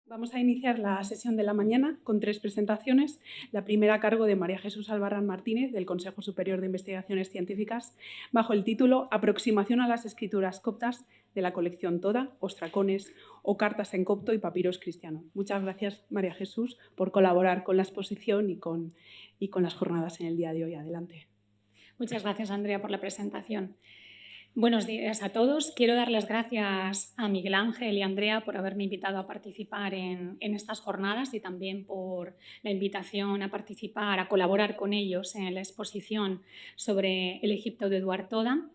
Vamos a iniciar la sesión de la mañana con 3 presentaciones. La primera a cargo de María Jesús Albarrán Martínez, del Consejo Superior de Investigaciones Científicas, bajo el título Aproximación a las escrituras coptas de la colección Toda, Ostracones o Cartas en copto y papiros cristiano. Muchas gracias, María Jesús, por colaborar con la exposición y con las jornadas en el día de hoy. Adelante. Muchas gracias, Andrea, por la presentación. Buenos días a todos. Quiero dar las gracias a Miguel Ángel y Andrea por haberme invitado a participar en estas jornadas y también por la invitación a participar, a colaborar con ellos en la exposición sobre el Egipto de Eduard Toda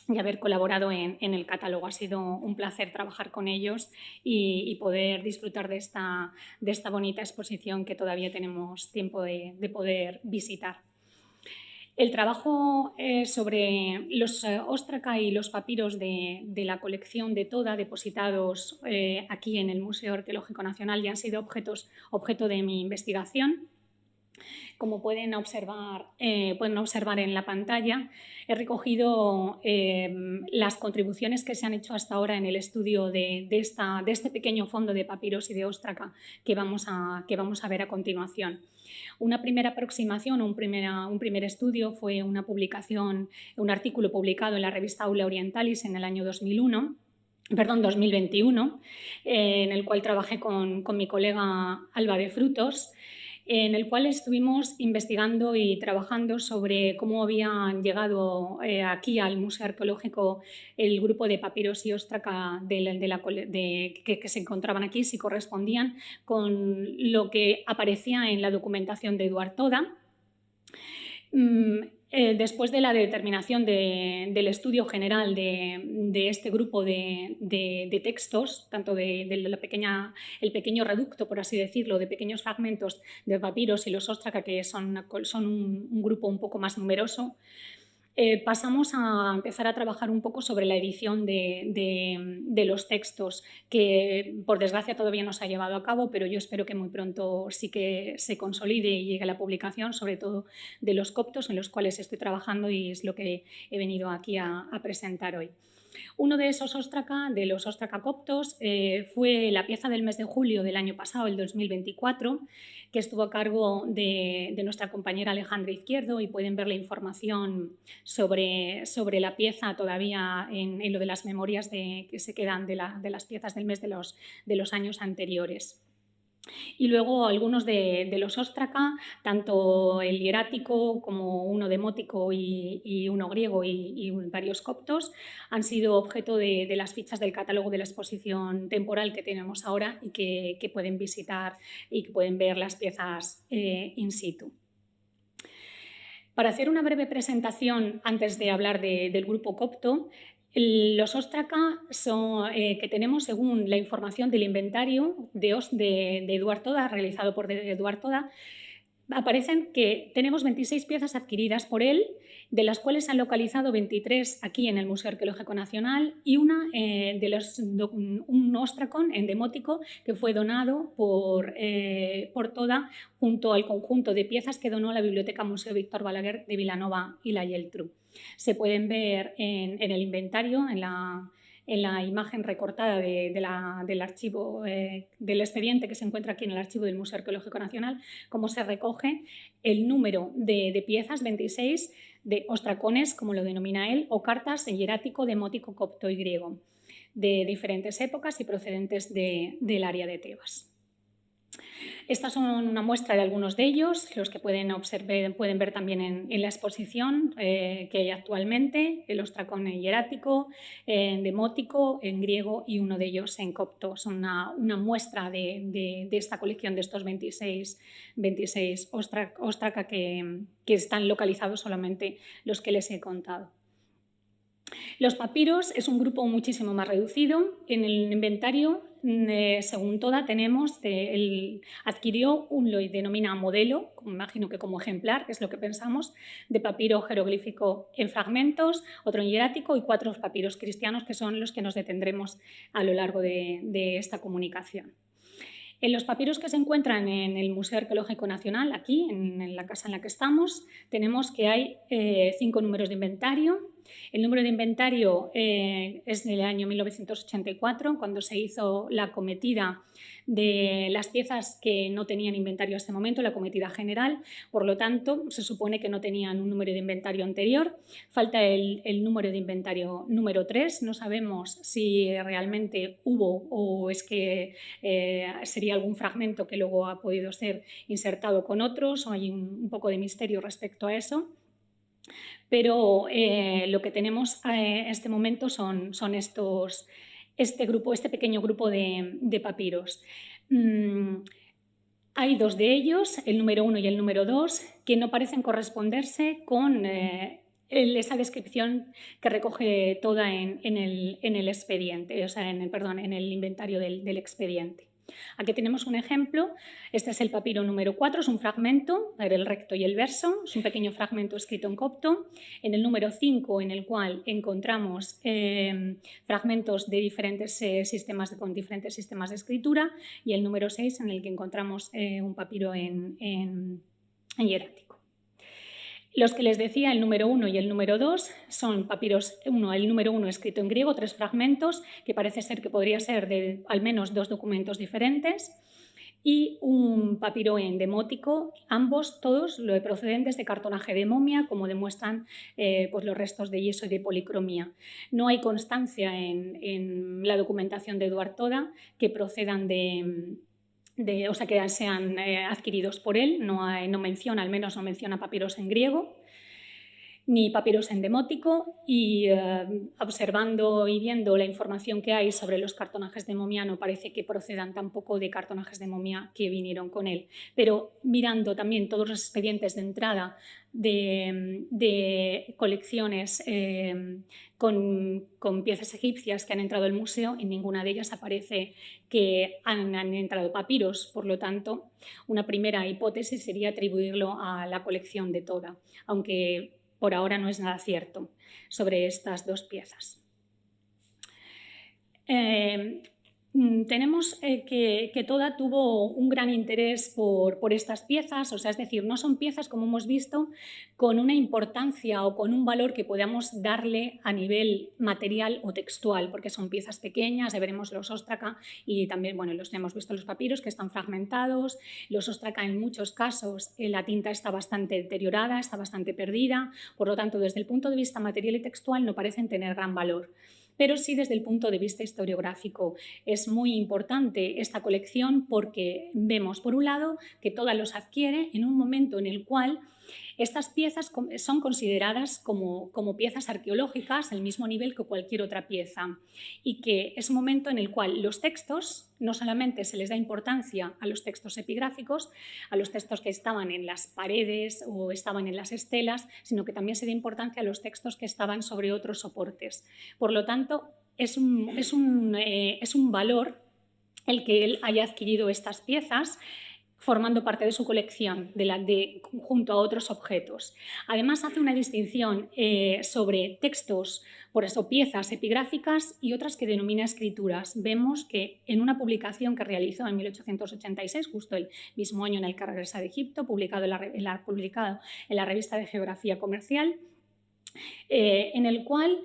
y haber colaborado en el catálogo. Ha sido un placer trabajar con ellos y poder disfrutar de esta bonita exposición que todavía tenemos tiempo de poder visitar. El trabajo sobre los óstraca y los papiros de la colección de Toda, depositados aquí en el Museo Arqueológico Nacional, ya han sido objeto de mi investigación. Como pueden observar en la pantalla, he recogido las contribuciones que se han hecho hasta ahora en el estudio de este pequeño fondo de papiros y de óstraca que vamos a ver a continuación. Una primera aproximación, un primer estudio fue una publicación, un artículo publicado en la revista Aula Orientalis en el año 2021, en el cual trabajé con mi colega Alba de Frutos, en el cual estuvimos investigando y trabajando sobre cómo habían llegado aquí al Museo Arqueológico el grupo de papiros y óstraca que se encontraban aquí, si correspondían con lo que aparecía en la documentación de Eduard Toda. Después de la determinación del estudio general de este grupo de textos, tanto el pequeño reducto, por así decirlo, de pequeños fragmentos de papiros y los óstraca, que son un grupo un poco más numeroso, pasamos a empezar a trabajar un poco sobre la edición de los textos, que por desgracia todavía no se ha llevado a cabo, pero yo espero que muy pronto sí que se consolide y llegue a la publicación, sobre todo de los coptos en los cuales estoy trabajando y es lo que he venido aquí a presentar hoy. Uno de esos óstraca, de los óstraca coptos, fue la pieza del mes de julio del año pasado, el 2024, que estuvo a cargo de nuestra compañera Alejandra Izquierdo, y pueden ver la información sobre la pieza todavía en lo de las memorias que se quedan de las piezas del mes de los años anteriores. Y luego algunos de los óstraca, tanto el hierático como uno demótico y uno griego y varios coptos, han sido objeto de las fichas del catálogo de la exposición temporal que tenemos ahora y que pueden visitar y que pueden ver las piezas in situ. Para hacer una breve presentación antes de hablar del grupo copto, los óstraca que tenemos según la información del inventario de Eduard Toda, realizado por Eduard Toda, aparecen que tenemos 26 piezas adquiridas por él, de las cuales se han localizado 23 aquí en el Museo Arqueológico Nacional y un ostracón endemótico que fue donado por Toda junto al conjunto de piezas que donó la Biblioteca Museo Víctor Balaguer de Vilanova y la Geltrú. Se pueden ver en el inventario, en la imagen recortada del archivo del expediente que se encuentra aquí en el archivo del Museo Arqueológico Nacional, cómo se recoge el número de piezas, 26, de ostracones, como lo denomina él, o cartas en hierático, demótico, copto y griego, de diferentes épocas y procedentes del área de Tebas. Estas son una muestra de algunos de ellos, los que pueden ver también en la exposición que hay actualmente, el ostracón en hierático, en demótico, en griego y uno de ellos en copto. Son una muestra de esta colección de estos 26 óstraca que están localizados solamente los que les he contado. Los papiros es un grupo muchísimo más reducido. En el inventario, según Toda, tenemos, adquirió lo denomina modelo, me imagino que como ejemplar, es lo que pensamos, de papiro jeroglífico en fragmentos, otro en hierático y 4 papiros cristianos, que son los que nos detendremos a lo largo de esta comunicación. En los papiros que se encuentran en el Museo Arqueológico Nacional, aquí, en la casa en la que estamos, tenemos que hay 5 números de inventario. El número de inventario es del año 1984, cuando se hizo la cometida de las piezas que no tenían inventario hasta ese momento, la cometida general. Por lo tanto, se supone que no tenían un número de inventario anterior. Falta el número de inventario número 3. No sabemos si realmente hubo o es que sería algún fragmento que luego ha podido ser insertado con otros, o hay un poco de misterio respecto a eso. Pero lo que tenemos en este momento son este pequeño grupo de papiros. Hay dos de ellos, el número 1 y el número 2, que no parecen corresponderse con esa descripción que recoge toda en el expediente, o sea, en el inventario del expediente. Aquí tenemos un ejemplo. Este es el papiro número 4, es un fragmento, el recto y el verso, es un pequeño fragmento escrito en copto. En el número 5, en el cual encontramos fragmentos de diferentes con diferentes sistemas de escritura, y el número 6, en el que encontramos un papiro en hierático. Los que les decía, el número 1 y el número 2, son papiros, el número 1 escrito en griego, 3 fragmentos, que parece ser que podría ser de al menos 2 documentos diferentes, y un papiro en demótico, ambos, todos, procedentes de cartonaje de momia, como demuestran pues los restos de yeso y de policromía. No hay constancia en la documentación de Eduard Toda que procedan o sea, que sean adquiridos por él. No menciona, al menos no menciona papiros en griego ni papiros en demótico, y observando y viendo la información que hay sobre los cartonajes de momia, no parece que procedan tampoco de cartonajes de momia que vinieron con él. Pero mirando también todos los expedientes de entrada de colecciones con piezas egipcias que han entrado al museo, en ninguna de ellas aparece que han entrado papiros. Por lo tanto, una primera hipótesis sería atribuirlo a la colección de Toda, aunque por ahora no es nada cierto sobre estas dos piezas. Tenemos que Toda tuvo un gran interés por estas piezas, o sea, es decir, no son piezas, como hemos visto, con una importancia o con un valor que podamos darle a nivel material o textual, porque son piezas pequeñas. Ya veremos los óstraca y también, bueno, hemos visto los papiros que están fragmentados. Los óstraca, en muchos casos, la tinta está bastante deteriorada, está bastante perdida, por lo tanto, desde el punto de vista material y textual no parecen tener gran valor. Pero sí, desde el punto de vista historiográfico, es muy importante esta colección, porque vemos, por un lado, que Toda los adquiere en un momento en el cual estas piezas son consideradas como piezas arqueológicas al mismo nivel que cualquier otra pieza, y que es un momento en el cual los textos, no solamente se les da importancia a los textos epigráficos, a los textos que estaban en las paredes o estaban en las estelas, sino que también se da importancia a los textos que estaban sobre otros soportes. Por lo tanto, es un valor el que él haya adquirido estas piezas, formando parte de su colección junto a otros objetos. Además, hace una distinción sobre textos, por eso piezas epigráficas, y otras que denomina escrituras. Vemos que en una publicación que realizó en 1886, justo el mismo año en el que regresa de Egipto, publicado en la revista de Geografía Comercial, en el cual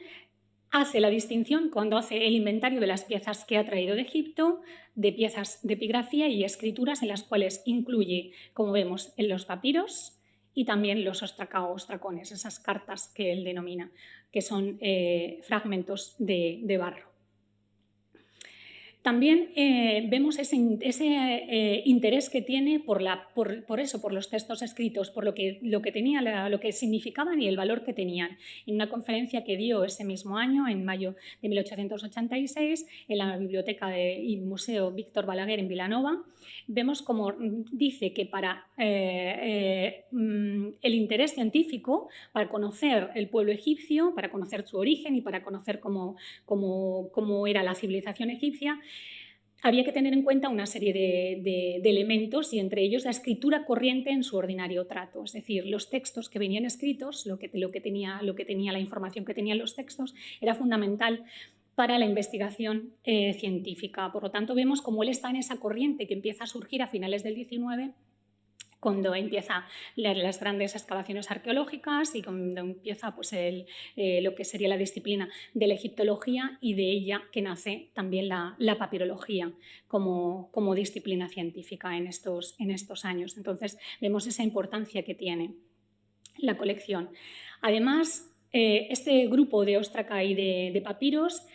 hace la distinción, cuando hace el inventario de las piezas que ha traído de Egipto, de piezas de epigrafía y escrituras, en las cuales incluye, como vemos, en los papiros y también los óstraca o ostracones, esas cartas que él denomina, que son fragmentos de barro. También vemos ese interés que tiene por los textos escritos, por lo que significaban y el valor que tenían. En una conferencia que dio ese mismo año, en mayo de 1886, en la biblioteca y museo Víctor Balaguer en Vilanova, vemos como dice que para el interés científico, para conocer el pueblo egipcio, para conocer su origen y para conocer cómo era la civilización egipcia, había que tener en cuenta una serie de elementos, y entre ellos la escritura corriente en su ordinario trato. Es decir, los textos que venían escritos, lo que tenía la información que tenían los textos, era fundamental para la investigación científica. Por lo tanto, vemos cómo él está en esa corriente que empieza a surgir a finales del XIX cuando empieza las grandes excavaciones arqueológicas y cuando empieza pues, lo que sería la disciplina de la egiptología, y de ella que nace también la papirología como disciplina científica en estos años. Entonces vemos esa importancia que tiene la colección. Además, este grupo de óstraca y de papiros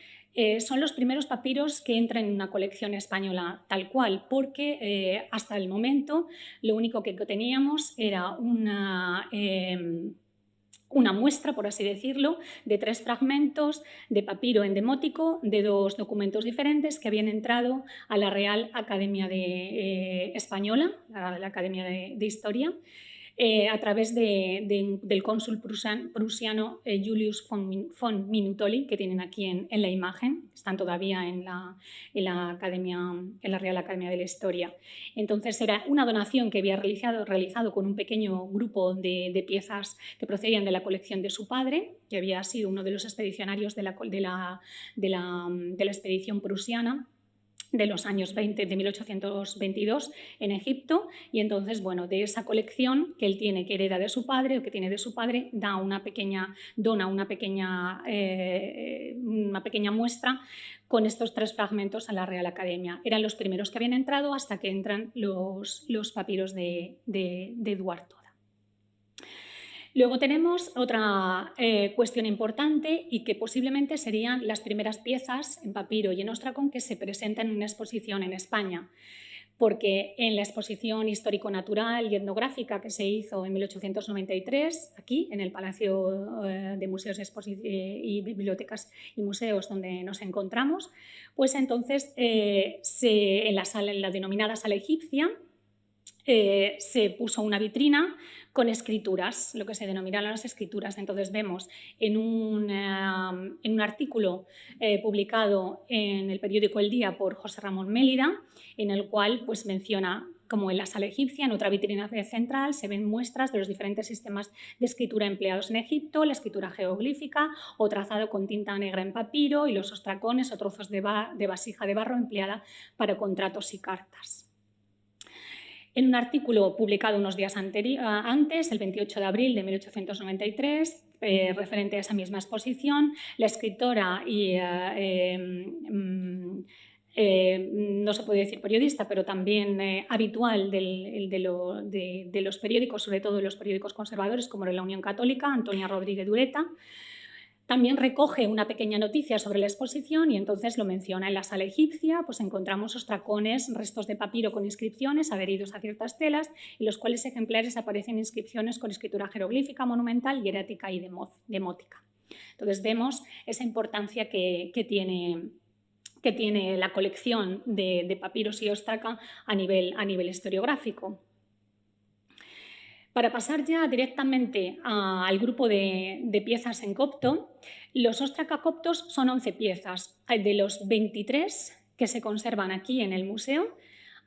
son los primeros papiros que entran en una colección española tal cual, porque hasta el momento lo único que teníamos era una muestra, por así decirlo, de 3 fragmentos de papiro endemótico de 2 documentos diferentes que habían entrado a la Real Academia Española, a la Academia de Historia, a través del cónsul prusiano Julius von Minutoli, que tienen aquí en la imagen, están todavía en la Real Academia de la Historia. Entonces era una donación que había realizado con un pequeño grupo de piezas que procedían de la colección de su padre, que había sido uno de los expedicionarios de la expedición prusiana de los años 20, de 1822 en Egipto, y entonces, bueno, de esa colección que él tiene, que hereda de su padre o que tiene de su padre, dona una pequeña muestra con estos 3 fragmentos a la Real Academia. Eran los primeros que habían entrado hasta que entran los papiros de Eduard Toda. Luego tenemos otra cuestión importante, y que posiblemente serían las primeras piezas en papiro y en ostracón que se presentan en una exposición en España, porque en la exposición histórico-natural y etnográfica que se hizo en 1893, aquí en el Palacio de Museos y Bibliotecas y Museos donde nos encontramos, pues entonces en la denominada sala egipcia, se puso una vitrina con escrituras, lo que se denominaron las escrituras. Entonces vemos en un artículo publicado en el periódico El Día por José Ramón Mélida, en el cual pues, menciona como en la sala egipcia, en otra vitrina central, se ven muestras de los diferentes sistemas de escritura empleados en Egipto, la escritura jeroglífica o trazado con tinta negra en papiro, y los ostracones o trozos de vasija de barro empleada para contratos y cartas. En un artículo publicado unos días antes, el 28 de abril de 1893, referente a esa misma exposición, la escritora y no se puede decir periodista, pero también habitual de los periódicos, sobre todo de los periódicos conservadores como la Unión Católica, Antonia Rodríguez Dureta, también recoge una pequeña noticia sobre la exposición y entonces lo menciona. En la sala egipcia pues encontramos ostracones, restos de papiro con inscripciones adheridos a ciertas telas, en los cuales ejemplares aparecen inscripciones con escritura jeroglífica, monumental, hierática y demótica. Entonces vemos esa importancia que tiene la colección de papiros y óstraca a nivel historiográfico. Para pasar ya directamente al grupo de piezas en copto, los óstraca coptos son 11 piezas. De los 23 que se conservan aquí en el museo,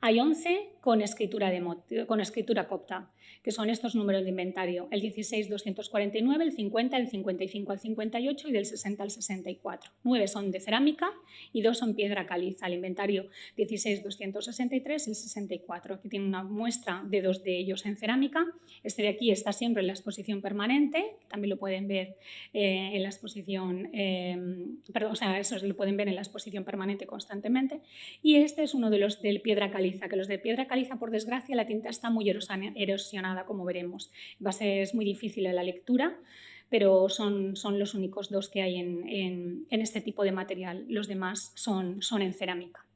hay 11 con escritura copta, que son estos números de inventario: el 16-249, el 50, el 55 al 58 y del 60 al 64. 9 son de cerámica y 2 son piedra caliza. El inventario 16-263 y el 64. Aquí tiene una muestra de 2 de ellos en cerámica. Este de aquí está siempre en la exposición permanente, también lo pueden ver en la exposición, eso lo pueden ver en la exposición permanente constantemente. Y este es uno de los de piedra caliza, que los de piedra caliza, por desgracia, la tinta está muy erosionada, como veremos. Es muy difícil la lectura, pero son los únicos 2 que hay en este tipo de material. Los demás son en cerámica.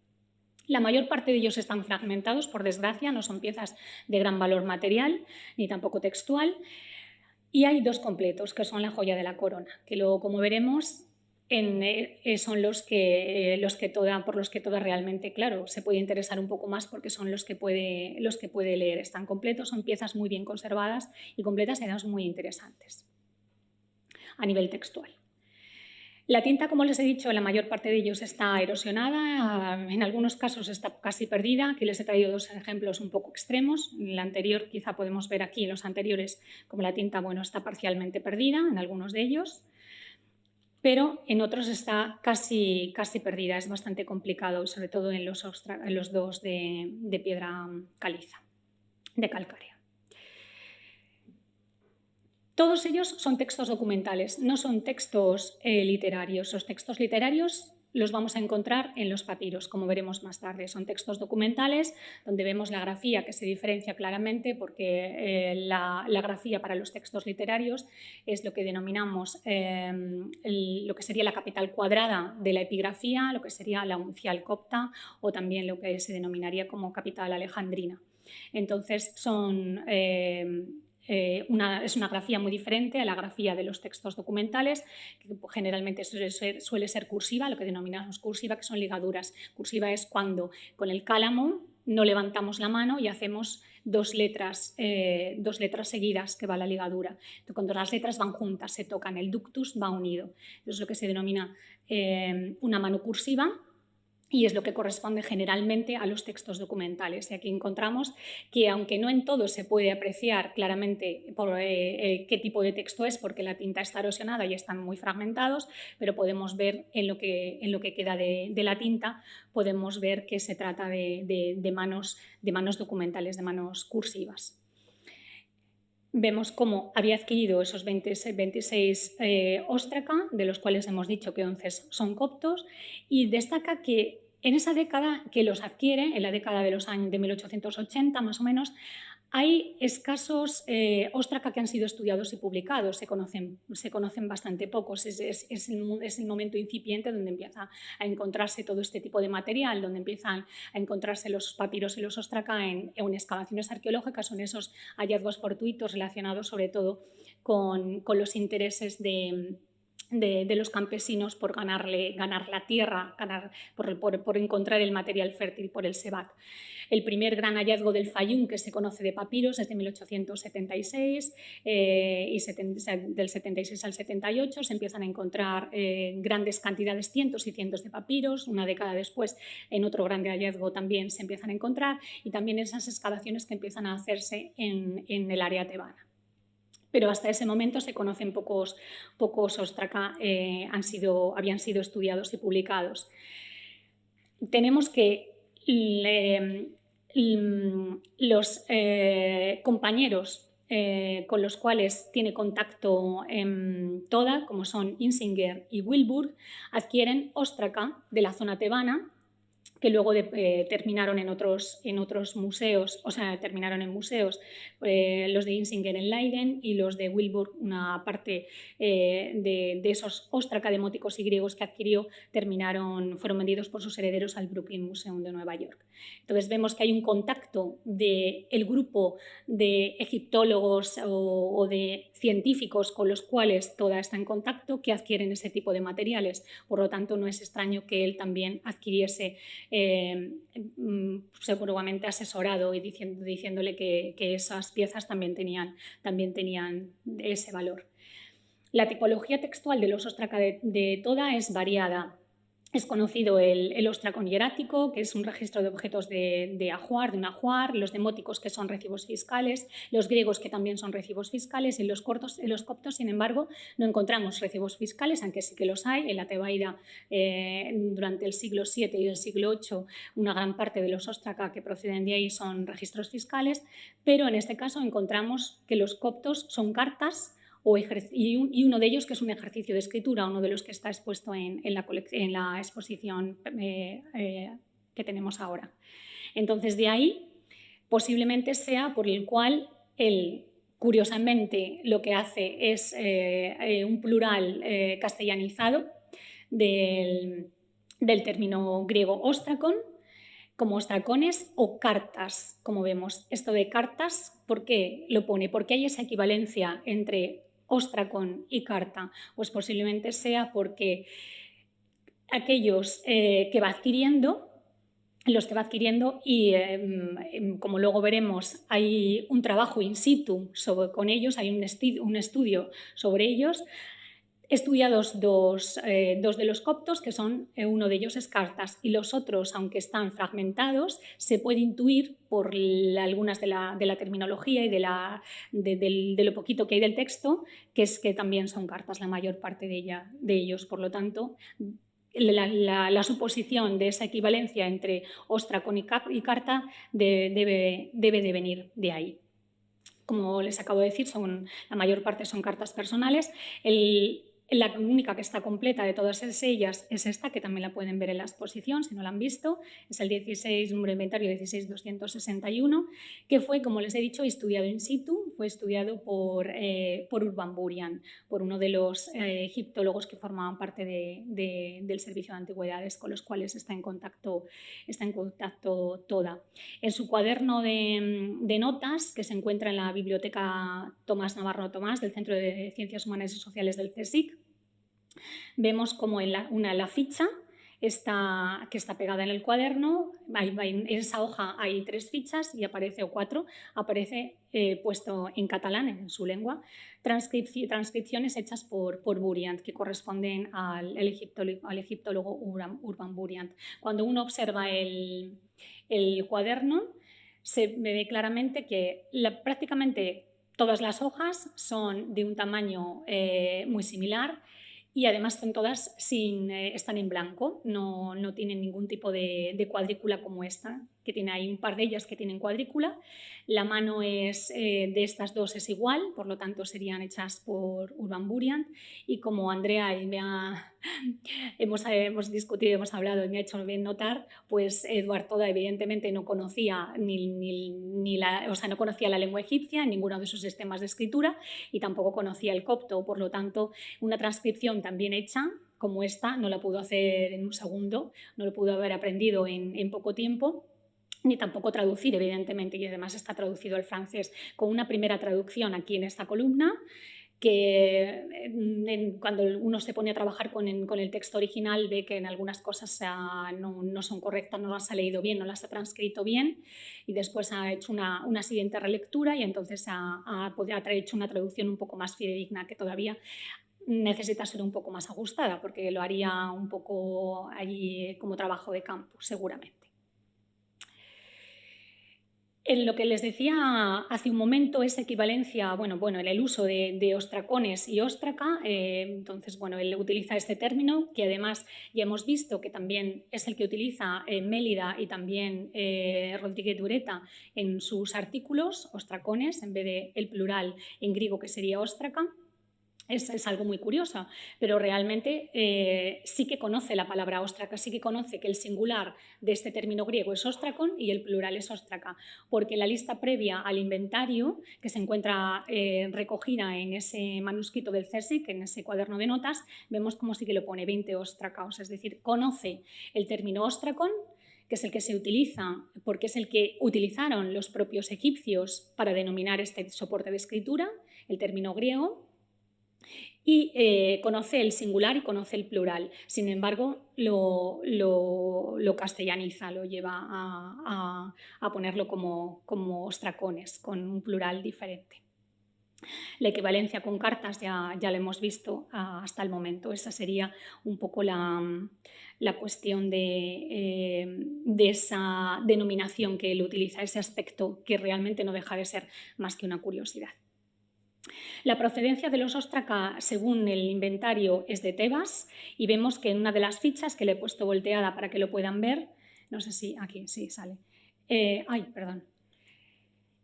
La mayor parte de ellos están fragmentados, por desgracia, no son piezas de gran valor material ni tampoco textual. Y hay 2 completos, que son la joya de la corona, que luego, como veremos, son por los que Toda realmente, claro, se puede interesar un poco más, porque son los que puede leer. Están completos, son piezas muy bien conservadas y completas, y además muy interesantes a nivel textual. La tinta, como les he dicho, la mayor parte de ellos está erosionada, en algunos casos está casi perdida. Aquí les he traído 2 ejemplos un poco extremos. En la anterior, quizá podemos ver aquí en los anteriores como la tinta está parcialmente perdida en algunos de ellos, pero en otros está casi perdida. Es bastante complicado, sobre todo en los 2 de piedra caliza, de calcárea. Todos ellos son textos documentales, no son textos literarios. Los textos literarios los vamos a encontrar en los papiros, como veremos más tarde. Son textos documentales donde vemos la grafía, que se diferencia claramente porque la grafía para los textos literarios es lo que denominamos lo que sería la capital cuadrada de la epigrafía, lo que sería la uncial copta o también lo que se denominaría como capital alejandrina. Entonces es una grafía muy diferente a la grafía de los textos documentales, que generalmente suele ser cursiva, lo que denominamos cursiva, que son ligaduras. Cursiva es cuando con el cálamo no levantamos la mano y hacemos dos letras seguidas, que va la ligadura. Entonces, cuando las letras van juntas, se tocan, el ductus va unido. Eso es lo que se denomina una mano cursiva, y es lo que corresponde generalmente a los textos documentales. Y aquí encontramos que, aunque no en todo se puede apreciar claramente qué tipo de texto es, porque la tinta está erosionada y están muy fragmentados, pero podemos ver en lo que queda de la tinta, podemos ver que se trata de manos documentales, de manos cursivas. Vemos cómo había adquirido esos 26 óstraca, de los cuales hemos dicho que 11 son coptos, y destaca que en esa década que los adquiere, en la década de los años de 1880 más o menos, hay escasos óstraca que han sido estudiados y publicados, se conocen bastante pocos. Es el momento incipiente donde empieza a encontrarse todo este tipo de material, donde empiezan a encontrarse los papiros y los óstraca en excavaciones arqueológicas, son esos hallazgos fortuitos relacionados sobre todo con los intereses de los campesinos por ganar la tierra, por encontrar el material fértil por el sebac. El primer gran hallazgo del Fayum que se conoce de papiros es de 1876 y del 76 al 78 se empiezan a encontrar grandes cantidades, cientos y cientos de papiros. Una década después, en otro grande hallazgo también se empiezan a encontrar, y también esas excavaciones que empiezan a hacerse en el área tebana. Pero hasta ese momento se conocen pocos óstraca, habían sido estudiados y publicados. Tenemos que los compañeros con los cuales tiene contacto Toda, como son Insinger y Wilbur, adquieren óstraca de la zona tebana, que luego terminaron en otros museos, o sea, terminaron en museos, los de Insinger en Leiden y los de Wilbur, una parte de esos óstraca demóticos y griegos que adquirió, fueron vendidos por sus herederos al Brooklyn Museum de Nueva York. Entonces vemos que hay un contacto del grupo de egiptólogos o de científicos con los cuales Toda está en contacto, que adquieren ese tipo de materiales. Por lo tanto, no es extraño que él también adquiriese, seguramente asesorado y diciéndole que esas piezas también tenían ese valor. La tipología textual de los óstraca de Toda es variada. Es conocido el óstracon hierático, que es un registro de objetos de un ajuar, los demóticos, que son recibos fiscales, los griegos, que también son recibos fiscales, y en los coptos, sin embargo, no encontramos recibos fiscales, aunque sí que los hay. En la Tebaida, durante el siglo VII y el siglo VIII, una gran parte de los óstraca que proceden de ahí son registros fiscales, pero en este caso encontramos que los coptos son cartas, y uno de ellos que es un ejercicio de escritura, uno de los que está expuesto en la exposición que tenemos ahora. Entonces, de ahí posiblemente sea por el cual él, curiosamente, lo que hace es un plural castellanizado del término griego óstracon, como ostracones o cartas, como vemos. Esto de cartas, ¿por qué lo pone? Porque hay esa equivalencia entre óstracon y carta. Pues posiblemente sea porque aquellos que va adquiriendo, y como luego veremos, hay un trabajo in situ con ellos, hay un estudio sobre ellos. Estudiados dos de los coptos, que son, uno de ellos es cartas, y los otros, aunque están fragmentados, se puede intuir por algunas de la terminología y de lo poquito que hay del texto, que es que también son cartas la mayor parte de ellos. Por lo tanto, la suposición de esa equivalencia entre óstracon y carta debe de venir de ahí. como les acabo de decir, la mayor parte son cartas personales. La única que está completa de todas ellas es esta, que también la pueden ver en la exposición, si no la han visto. Es el 16, número de inventario 16261, que fue, como les he dicho, estudiado in situ. Fue estudiado por Urban Burian, por uno de los egiptólogos que formaban parte del Servicio de Antigüedades, con los cuales está en contacto toda. En su cuaderno de notas, que se encuentra en la biblioteca Tomás Navarro Tomás del Centro de Ciencias Humanas y Sociales del CSIC, vemos como en la ficha que está pegada en el cuaderno, en esa hoja hay 3 fichas y aparece, o 4, aparece puesto en catalán, en su lengua, transcripciones hechas por Burian, que corresponden al egiptólogo Urban Burian. Cuando uno observa el cuaderno, se ve claramente que prácticamente todas las hojas son de un tamaño muy similar, y además están en blanco, no tienen ningún tipo de cuadrícula como esta, que tiene ahí un par de ellas que tienen cuadrícula. La mano de estas dos es igual, por lo tanto serían hechas por Urban Burian, y como Andrea y hemos discutido, hemos hablado y me ha hecho bien notar, pues Eduard Toda evidentemente no conocía no conocía la lengua egipcia en ninguno de sus sistemas de escritura, y tampoco conocía el copto. Por lo tanto, una transcripción tan bien hecha como esta no la pudo hacer en un segundo, no lo pudo haber aprendido en poco tiempo, ni tampoco traducir, evidentemente, y además está traducido al francés, con una primera traducción aquí en esta columna, que cuando uno se pone a trabajar con el texto original ve que en algunas cosas no son correctas, no las ha leído bien, no las ha transcrito bien, y después ha hecho una siguiente relectura y entonces ha hecho una traducción un poco más fidedigna, que todavía necesita ser un poco más ajustada, porque lo haría un poco allí como trabajo de campo, seguramente. En lo que les decía hace un momento, esa equivalencia, en el uso de ostracones y óstraca, entonces, él utiliza este término, que además ya hemos visto que también es el que utiliza Mélida y también Rodríguez Dureta en sus artículos, ostracones, en vez de el plural en griego, que sería óstraca. Es algo muy curioso, pero realmente sí que conoce la palabra óstraca, sí que conoce que el singular de este término griego es ostracon y el plural es óstraca, porque en la lista previa al inventario, que se encuentra recogida en ese manuscrito del CSIC, en ese cuaderno de notas, vemos como sí que lo pone 20 óstracaos, es decir, conoce el término óstracon, que es el que se utiliza, porque es el que utilizaron los propios egipcios para denominar este soporte de escritura, el término griego, y conoce el singular y conoce el plural. Sin embargo, lo castellaniza, lo lleva a ponerlo como ostracones, con un plural diferente. La equivalencia con cartas ya lo hemos visto hasta el momento. Esa sería un poco la cuestión de esa denominación que él utiliza, ese aspecto que realmente no deja de ser más que una curiosidad. La procedencia de los óstraca, según el inventario, es de Tebas, y vemos que en una de las fichas, que le he puesto volteada para que lo puedan ver, no sé si aquí sí sale,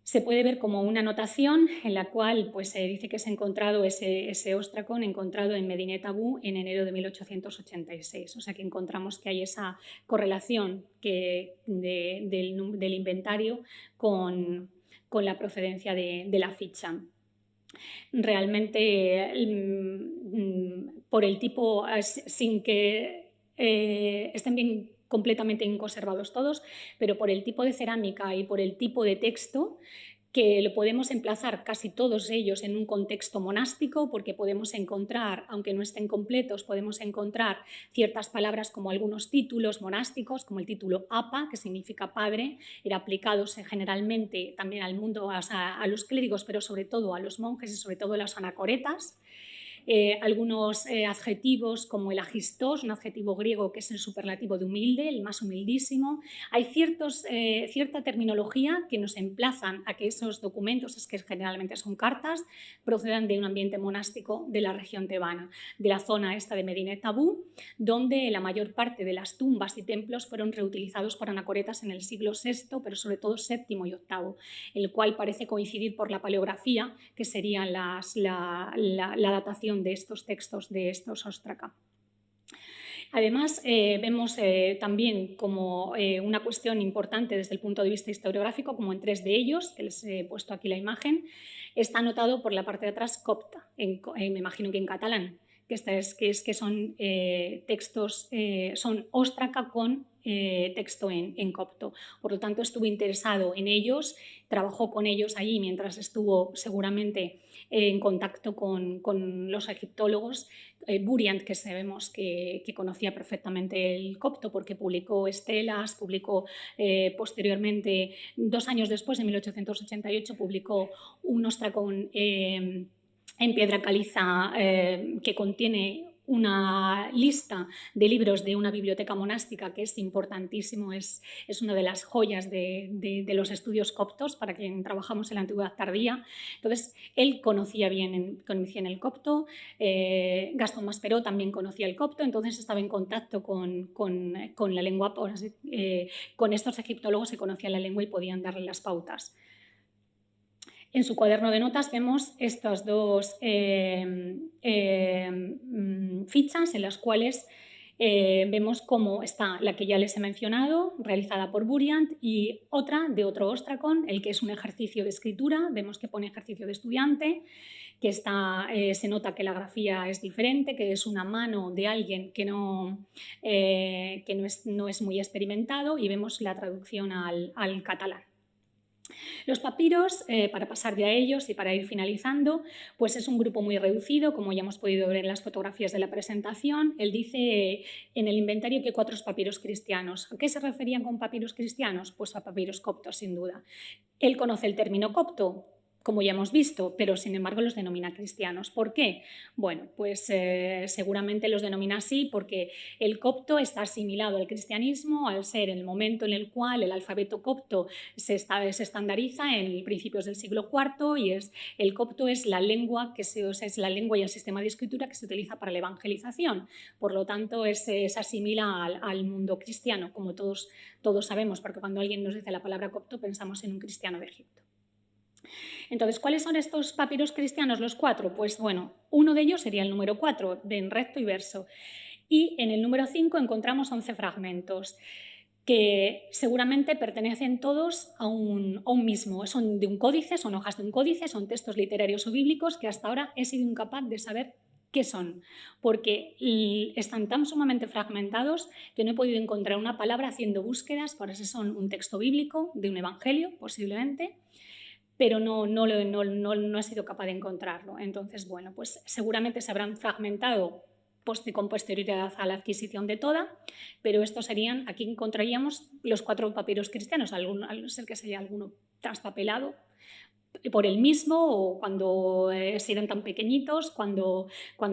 se puede ver como una anotación en la cual pues, se dice que se ha encontrado ese óstracon encontrado en Medinet Habu en enero de 1886. O sea que encontramos que hay esa correlación del inventario con la procedencia de la ficha. Realmente, por el tipo, sin que estén bien completamente conservados todos, pero por el tipo de cerámica y por el tipo de texto, que lo podemos emplazar casi todos ellos en un contexto monástico, porque podemos encontrar, aunque no estén completos, podemos encontrar ciertas palabras como algunos títulos monásticos, como el título apa, que significa padre, era aplicado generalmente también al mundo, a los clérigos, pero sobre todo a los monjes y sobre todo a las anacoretas. algunos adjetivos como el agistos, un adjetivo griego que es el superlativo de humilde, el más humildísimo. Hay cierta terminología que nos emplazan a que esos documentos, es que generalmente son cartas, procedan de un ambiente monástico de la región tebana, de la zona esta de Medinet Tabú, donde la mayor parte de las tumbas y templos fueron reutilizados por anacoretas en el siglo VI, pero sobre todo VII y VIII, el cual parece coincidir por la paleografía, que sería la datación de estos textos de estos óstraca. Además, vemos también como una cuestión importante desde el punto de vista historiográfico, como en 3 de ellos, que les he puesto aquí la imagen, está anotado por la parte de atrás copta, me imagino que en catalán, que son textos, son óstraca con texto en copto. Por lo tanto, estuvo interesado en ellos, trabajó con ellos allí mientras estuvo seguramente en contacto con los egiptólogos. Buriant, que sabemos que conocía perfectamente el copto porque publicó estelas, publicó posteriormente, 2 años después, en 1888, publicó un ostracón en piedra caliza que contiene una lista de libros de una biblioteca monástica que es importantísimo, es una de las joyas de los estudios coptos para quien trabajamos en la antigüedad tardía. Entonces, él conocía bien el copto, Gastón Masperó también conocía el copto, entonces estaba en contacto con la lengua, con estos egiptólogos que conocían la lengua y podían darle las pautas. En su cuaderno de notas vemos estas 2 fichas en las cuales vemos cómo está la que ya les he mencionado, realizada por Buriant, y otra de otro ostracón, el que es un ejercicio de escritura. Vemos que pone ejercicio de estudiante, que se nota que la grafía es diferente, que es una mano de alguien que no es muy experimentado, y vemos la traducción al catalán. Los papiros, para pasar ya a ellos y para ir finalizando, pues es un grupo muy reducido, como ya hemos podido ver en las fotografías de la presentación. Él dice en el inventario que 4 papiros cristianos. ¿A qué se referían con papiros cristianos? Pues a papiros coptos, sin duda. Él conoce el término copto, como ya hemos visto, pero sin embargo los denomina cristianos. ¿Por qué? Bueno, pues seguramente los denomina así porque el copto está asimilado al cristianismo al ser el momento en el cual el alfabeto copto se estandariza en principios del siglo IV, y el copto es la lengua es la lengua y el sistema de escritura que se utiliza para la evangelización. Por lo tanto, se asimila al mundo cristiano, como todos sabemos, porque cuando alguien nos dice la palabra copto pensamos en un cristiano de Egipto. Entonces, ¿cuáles son estos papiros cristianos, los 4? Pues bueno, uno de ellos sería el número 4, en recto y verso. Y en el número 5 encontramos 11 fragmentos que seguramente pertenecen todos a un mismo. Son de un códice, son hojas de un códice, son textos literarios o bíblicos que hasta ahora he sido incapaz de saber qué son, porque están tan sumamente fragmentados que no he podido encontrar una palabra haciendo búsquedas para si son un texto bíblico, de un evangelio, posiblemente, pero no he sido capaz de encontrarlo. Entonces, bueno, pues seguramente se habrán fragmentado con posterioridad a la adquisición de toda, pero estos serían, aquí encontraríamos los 4 papiros cristianos, a no ser que sea alguno traspapelado por él mismo, o cuando se eran tan pequeñitos, cuando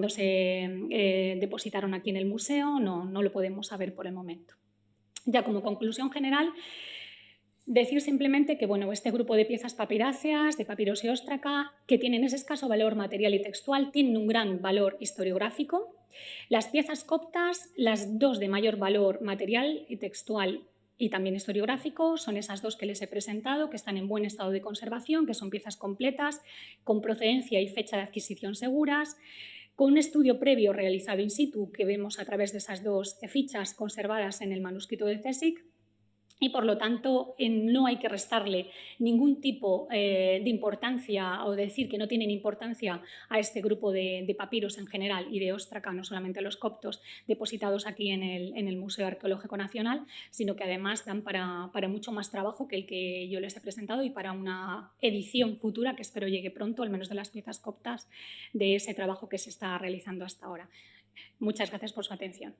se depositaron aquí en el museo, no lo podemos saber por el momento. Ya como conclusión general, decir simplemente que bueno, este grupo de piezas papiráceas, de papiros y óstraca, que tienen ese escaso valor material y textual, tienen un gran valor historiográfico. Las piezas coptas, las 2 de mayor valor material y textual y también historiográfico, son esas 2 que les he presentado, que están en buen estado de conservación, que son piezas completas, con procedencia y fecha de adquisición seguras, con un estudio previo realizado in situ que vemos a través de esas 2 fichas conservadas en el manuscrito de CSIC. Y por lo tanto no hay que restarle ningún tipo de importancia o decir que no tienen importancia a este grupo de papiros en general y de óstraca, no solamente los coptos depositados aquí en el Museo Arqueológico Nacional, sino que además dan para mucho más trabajo que el que yo les he presentado y para una edición futura que espero llegue pronto, al menos de las piezas coptas, de ese trabajo que se está realizando hasta ahora. Muchas gracias por su atención.